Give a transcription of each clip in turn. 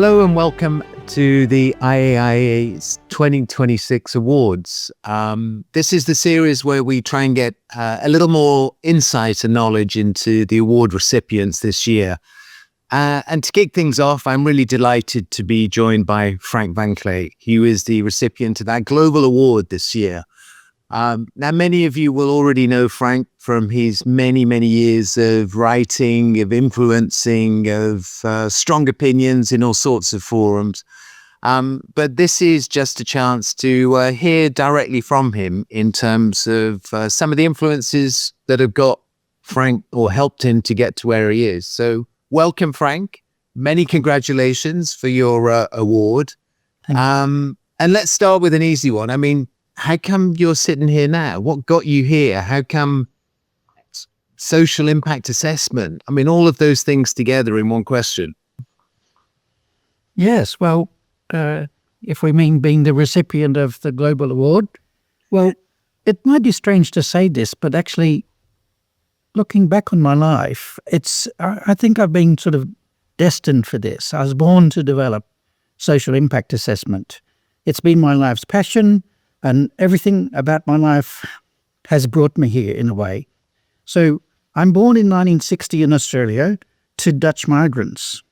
Hello and welcome to the IAIA's 2026 awards. This is the series where we try and get a little more insight and knowledge into the award recipients this year. And to kick things off, I'm really delighted to be joined by Frank Vanclay. He is the recipient of that Global Award this year. Now, many of you will already know Frank from his many, many years of writing, of influencing, of strong opinions in all sorts of forums. But this is just a chance to hear directly from him in terms of some of the influences that have got Frank or helped him to get to where he is. So welcome, Frank. Many congratulations for your award. And let's start with an easy one. I mean, how come you're sitting here now? What got you here? How come social impact assessment? I mean, all of those things together in one question. Yes, well, if we mean being the recipient of the Global Award, well, it might be strange to say this, but actually, looking back on my life, I think I've been sort of destined for this. I was born to develop social impact assessment. It's been my life's passion, and everything about my life has brought me here in a way. So I'm born in 1960 in Australia to Dutch migrants.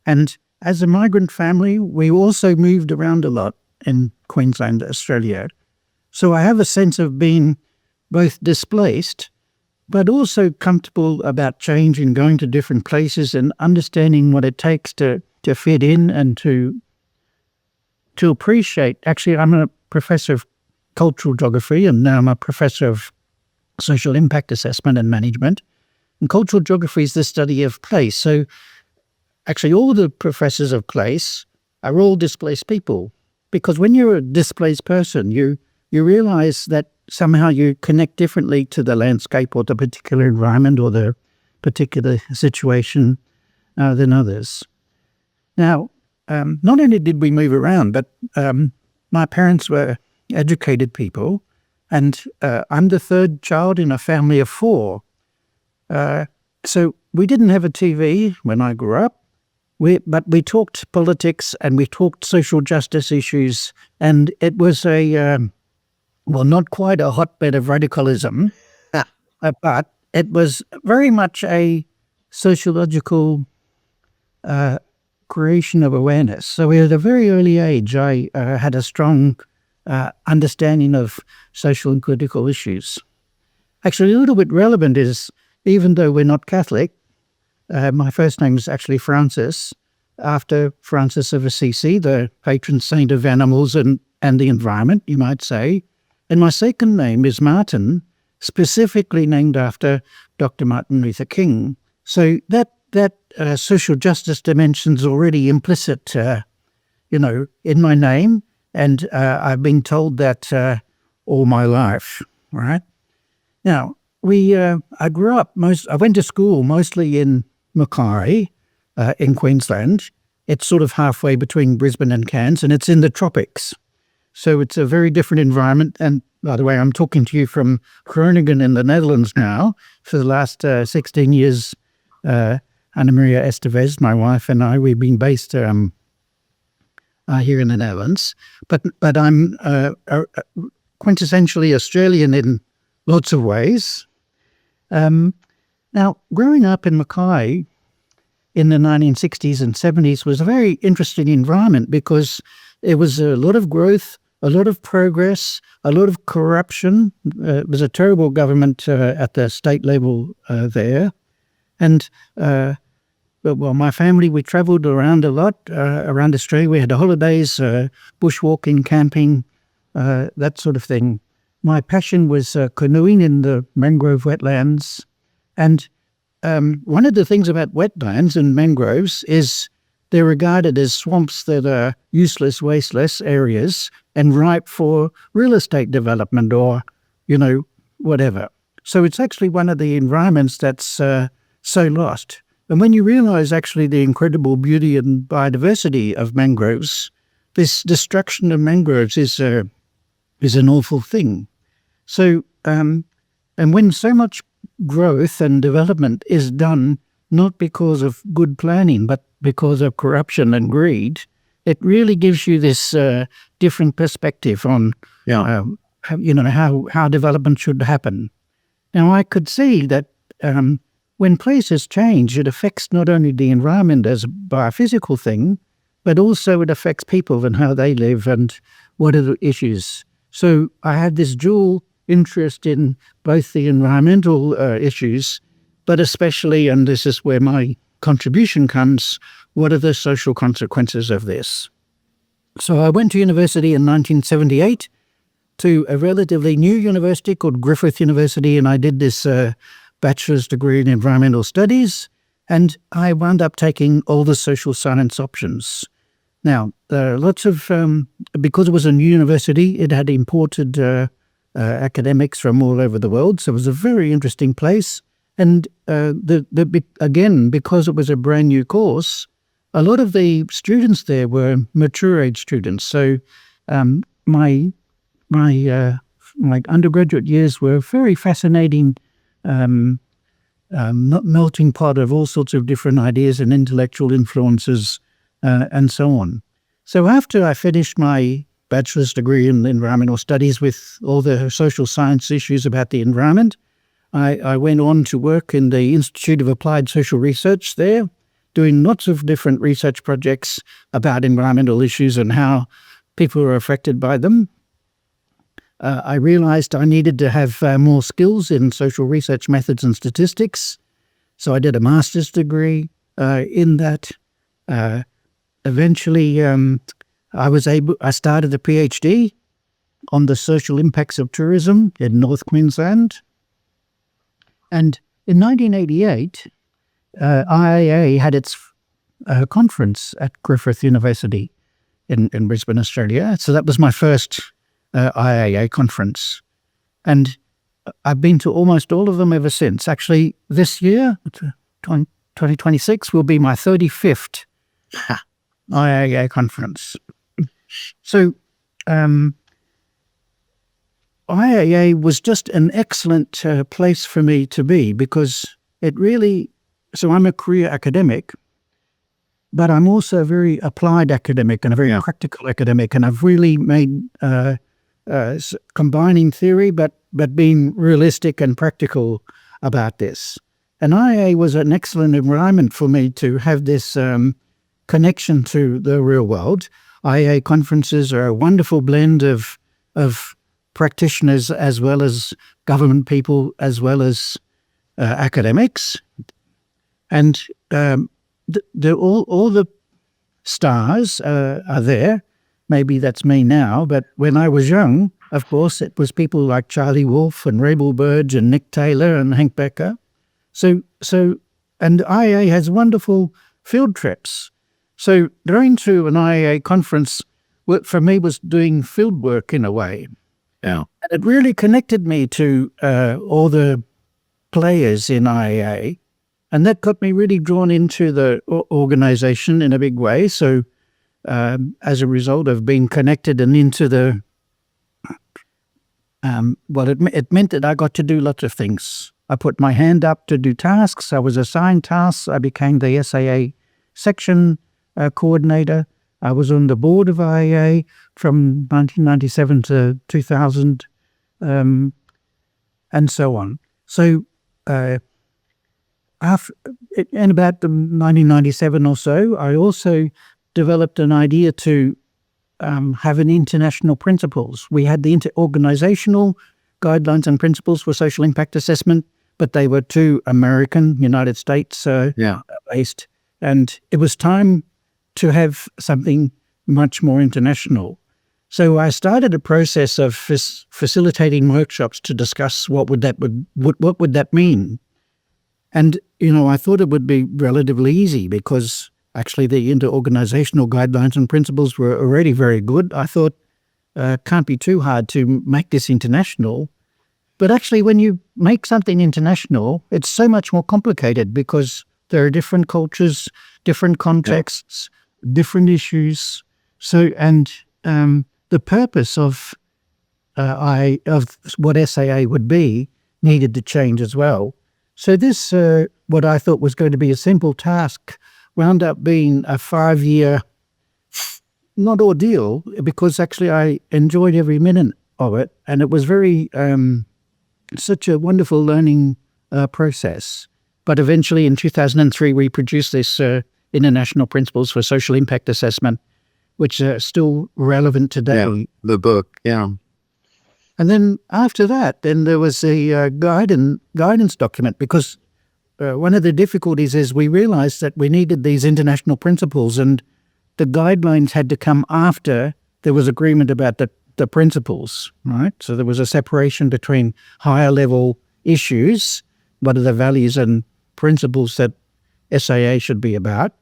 And as a migrant family, we also moved around a lot in Queensland, Australia. So I have a sense of being both displaced, but also comfortable about change and going to different places and understanding what it takes to fit in and to appreciate. Actually, I'm a professor of cultural geography, and now I'm a professor of social impact assessment and management. And cultural geography is the study of place. So actually all the professors of place are all displaced people, because when you're a displaced person, you realize that somehow you connect differently to the landscape or the particular environment or the particular situation than others. Now, not only did we move around, but my parents were educated people, and I'm the third child in a family of four. So we didn't have a TV when I grew up, but we talked politics and we talked social justice issues, and it was not quite a hotbed of radicalism, but it was very much a sociological creation of awareness. So at a very early age, I had a strong understanding of social and political issues. Actually, a little bit relevant is, even though we're not Catholic, my first name is actually Francis, after Francis of Assisi, the patron saint of animals and the environment, you might say. And my second name is Martin, specifically named after Dr. Martin Luther King. So that social justice dimension's already implicit, in my name. And I've been told that all my life, right? Now, I grew up, I went to school mostly in Mackay in Queensland. It's sort of halfway between Brisbane and Cairns, and it's in the tropics. So it's a very different environment. And by the way, I'm talking to you from Groningen in the Netherlands now. For the last 16 years, Ana Maria Estevez, my wife, and I, we've been based here in the Netherlands, but I'm quintessentially Australian in lots of ways. Now, growing up in Mackay in the 1960s and 70s was a very interesting environment, because there was a lot of growth, a lot of progress, a lot of corruption. It was a terrible government at the state level there. And well, my family, we travelled around a lot, around Australia. We had holidays, bushwalking, camping, that sort of thing. My passion was canoeing in the mangrove wetlands. And one of the things about wetlands and mangroves is they're regarded as swamps that are useless, wasteless areas and ripe for real estate development or, whatever. So it's actually one of the environments that's so lost. And when you realize actually the incredible beauty and biodiversity of mangroves, this destruction of mangroves is an awful thing. So, and when so much growth and development is done not because of good planning, but because of corruption and greed, it really gives you this different perspective on how development should happen. Now, I could see that when places change, it affects not only the environment as a biophysical thing, but also it affects people and how they live and what are the issues. So I had this dual interest in both the environmental issues, but especially, and this is where my contribution comes, what are the social consequences of this? So I went to university in 1978 to a relatively new university called Griffith University, and I did this bachelor's degree in environmental studies, and I wound up taking all the social science options. Now, there are lots of, because it was a new university, it had imported academics from all over the world, so it was a very interesting place. And again, because it was a brand new course, a lot of the students there were mature age students. So my undergraduate years were a very fascinating melting pot of all sorts of different ideas and intellectual influences and so on. So after I finished my bachelor's degree in environmental studies with all the social science issues about the environment, I went on to work in the Institute of Applied Social Research there, doing lots of different research projects about environmental issues and how people are affected by them. I realized I needed to have more skills in social research methods and statistics, so I did a master's degree in that. Eventually, I started a PhD on the social impacts of tourism in North Queensland. And in 1988, IAIA had its conference at Griffith University in Brisbane, Australia. So that was my first IAIA conference. And I've been to almost all of them ever since. Actually, this year, 2026, will be my 35th IAIA conference. So IAIA was just an excellent place for me to be because it really, so I'm a career academic, but I'm also a very applied academic and a very practical academic, and I've really made combining theory but being realistic and practical about this. And IAIA was an excellent environment for me to have this connection to the real world. IAIA conferences are a wonderful blend of practitioners as well as government people as well as academics. And all the stars are there. Maybe that's me now, but when I was young, of course, it was people like Charlie Wolfe and Rabel Burge and Nick Taylor and Hank Becker. And IAIA has wonderful field trips. So going to an IAIA conference for me was doing field work in a way. Yeah. And it really connected me to all the players in IAIA, and that got me really drawn into the organization in a big way. So as a result of being connected and into the, it meant that I got to do lots of things. I put my hand up to do tasks. I was assigned tasks. I became the SAA section coordinator. I was on the board of IAIA from 1997 to 2000, and so on. So in about 1997 or so, I also developed an idea to have an international principles. We had the organizational guidelines and principles for social impact assessment, but they were too American, United States based. And it was time to have something much more international. So I started a process of facilitating workshops to discuss what would that mean. And, I thought it would be relatively easy because actually the inter-organizational guidelines and principles were already very good. I thought it can't be too hard to make this international. But actually when you make something international, it's so much more complicated because there are different cultures, different contexts, different issues. So, and the purpose of what SAA would be needed to change as well. So this, what I thought was going to be a simple task, wound up being a 5-year, not ordeal, because actually I enjoyed every minute of it. And it was very, such a wonderful learning process. But eventually in 2003, we produced this International Principles for Social Impact Assessment, which are still relevant today. Yeah, the book, yeah. And then after that, then there was a guidance document, because one of the difficulties is we realized that we needed these international principles, and the guidelines had to come after there was agreement about the principles, right? So there was a separation between higher level issues, what are the values and principles that SAA should be about,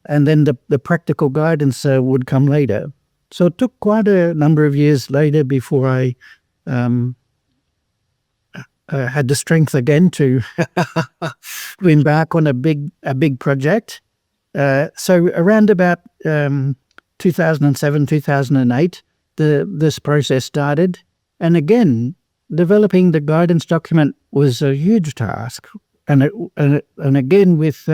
and then the practical guidance would come later. So it took quite a number of years later before I had the strength again to embark on a big project. So around about 2007, 2008, this process started. And again, developing the guidance document was a huge task. And again, with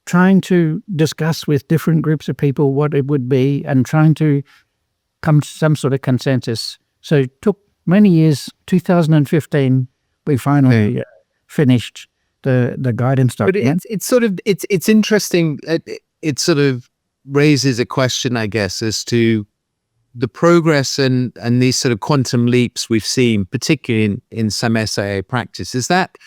trying to discuss with different groups of people what it would be and trying to come to some sort of consensus. So it took many years. 2015, we finally finished the guidance document. But it's interesting. It sort of raises a question, I guess, as to the progress and these sort of quantum leaps we've seen, particularly in some SIA practice. Is that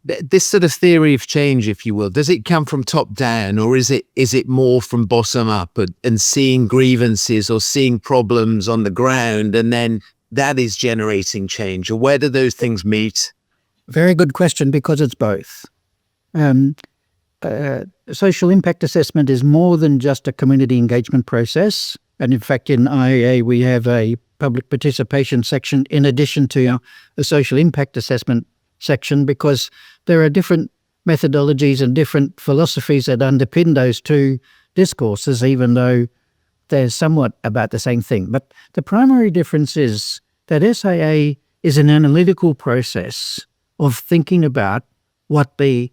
this sort of theory of change, if you will, does it come from top down, or is it more from bottom up and seeing grievances or seeing problems on the ground, and then that is generating change? Or where do those things meet? Very good question, because it's both. Social impact assessment is more than just a community engagement process. And in fact, in IAIA, we have a public participation section in addition to a social impact assessment section, because there are different methodologies and different philosophies that underpin those two discourses, even though they're somewhat about the same thing. But the primary difference is that SIA is an analytical process of thinking about what the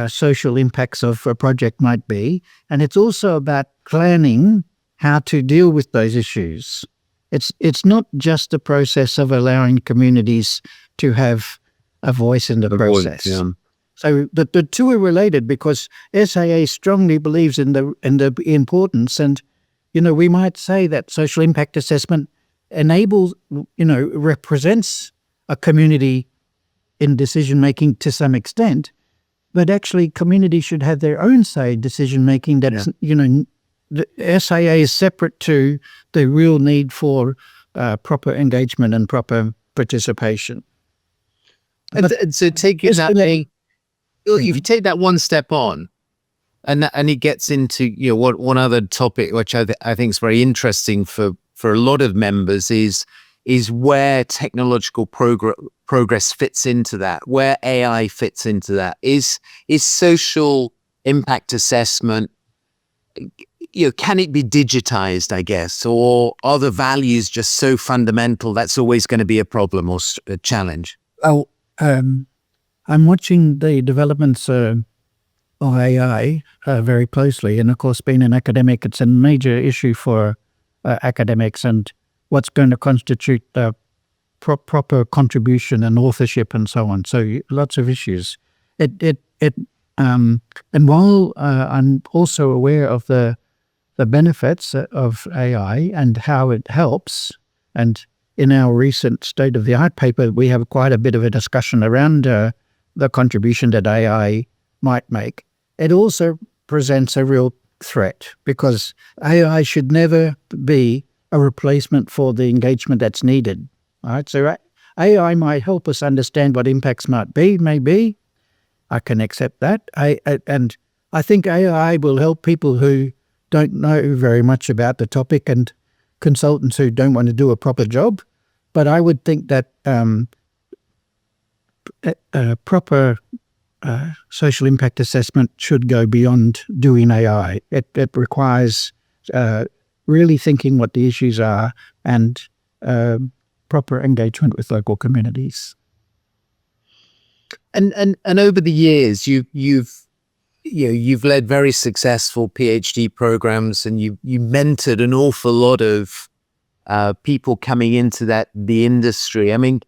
social impacts of a project might be, and it's also about planning how to deal with those issues. It's not just a process of allowing communities to have a voice in the process. So the two are related, because SIA strongly believes in the importance, and we might say that social impact assessment enables, represents a community in decision making to some extent, but actually communities should have their own say decision making. That's the SIA is separate to the real need for proper engagement and proper participation. And so taking that, if you take that one step on, and it gets into one other topic which I think is very interesting for a lot of members is where technological progress fits into that, where AI fits into that. Is social impact assessment, can it be digitized, I guess, or are the values just so fundamental that's always going to be a problem or a challenge? Well, I'm watching the developments of AI very closely, and of course, being an academic, it's a major issue for academics and what's going to constitute proper contribution and authorship and so on. So lots of issues. And while I'm also aware of the benefits of AI and how it helps, and in our recent state-of-the-art paper, we have quite a bit of a discussion around the contribution that AI might make. It also presents a real threat, because AI should never be a replacement for the engagement that's needed. All right, so AI might help us understand what impacts may be. I can accept that. And I think AI will help people who don't know very much about the topic and consultants who don't want to do a proper job. But I would think that proper social impact assessment should go beyond doing AI. It requires really thinking what the issues are and proper engagement with local communities. And over the years, you've you've led very successful PhD programs, and you mentored an awful lot of people coming into the industry. I mean,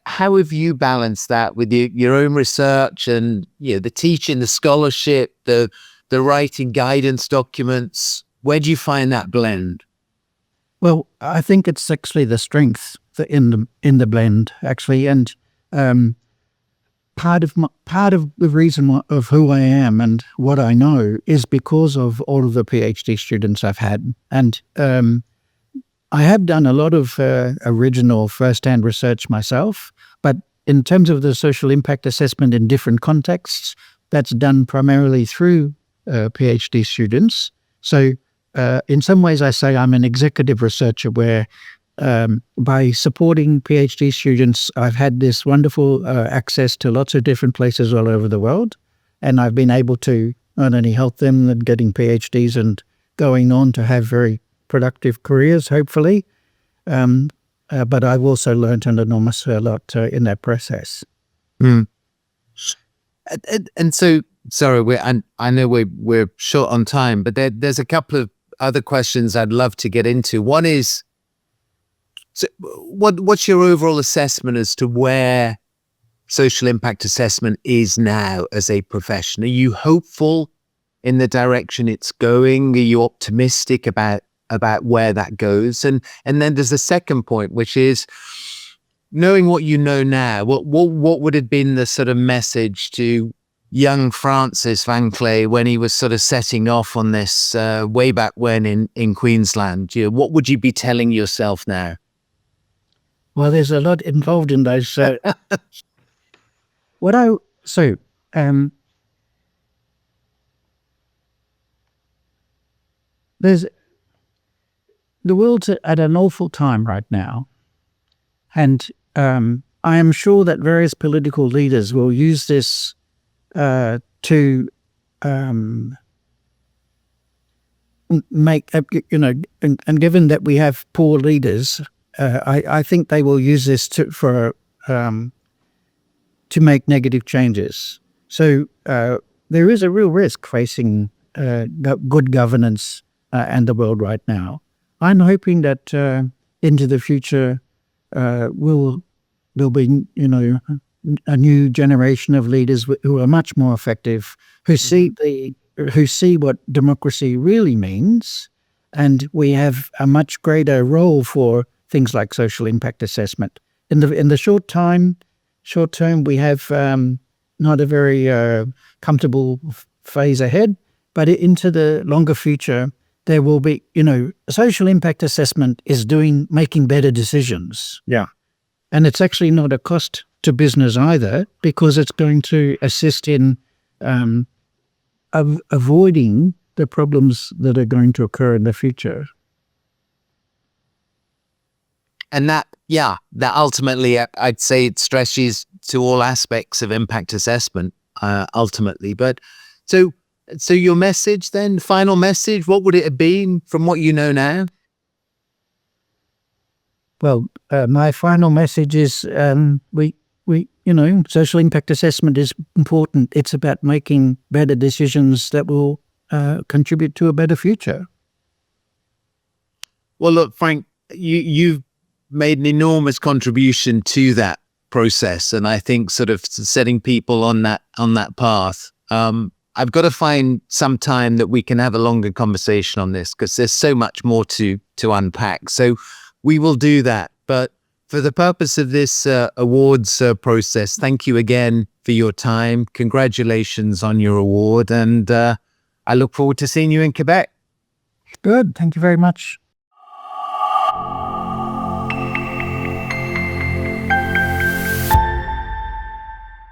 how have you balanced that with your own research and the teaching, the scholarship, the writing guidance documents? Where do you find that blend? Well, I think it's actually the strength in the blend, actually, and part of the reason of who I am and what I know is because of all of the PhD students I've had, and I have done a lot of original first-hand research myself, but in terms of the social impact assessment in different contexts, that's done primarily through PhD students. So in some ways I say I'm an executive researcher where by supporting PhD students, I've had this wonderful access to lots of different places all over the world, and I've been able to not only help them in getting PhDs and going on to have very productive careers, hopefully, but I've also learned an enormous lot in that process. Mm. And so, sorry, I know we're short on time, but there's a couple of other questions I'd love to get into. One is, so what's your overall assessment as to where social impact assessment is now as a profession? Are you hopeful in the direction it's going? Are you optimistic about where that goes? And then there's the second point, which is knowing what you know now. What would have been the sort of message to young Francis Vanclay when he was sort of setting off on this way back when in Queensland? What would you be telling yourself now? Well, there's a lot involved in those. There's the world's at an awful time right now, and I am sure that various political leaders will use this to make and given that we have poor leaders. I think they will use this to make negative changes. So there is a real risk facing good governance and the world right now. I'm hoping that into the future there'll be a new generation of leaders who are much more effective, who see what democracy really means, and we have a much greater role for things like social impact assessment. In the short term, we have not a very comfortable phase ahead, but into the longer future, there will be, social impact assessment is making better decisions. Yeah. And it's actually not a cost to business either, because it's going to assist in avoiding the problems that are going to occur in the future. And that ultimately, I'd say it stretches to all aspects of impact assessment, ultimately. But so your message then, final message, what would it have been from what you know now? Well, my final message is social impact assessment is important. It's about making better decisions that will contribute to a better future. Well, look, Frank, you've made an enormous contribution to that process, and I think sort of setting people on that path. I've got to find some time that we can have a longer conversation on this, because there's so much more to unpack. So we will do that. But for the purpose of this awards process, thank you again for your time. Congratulations on your award, and I look forward to seeing you in Quebec. Good. Thank you very much.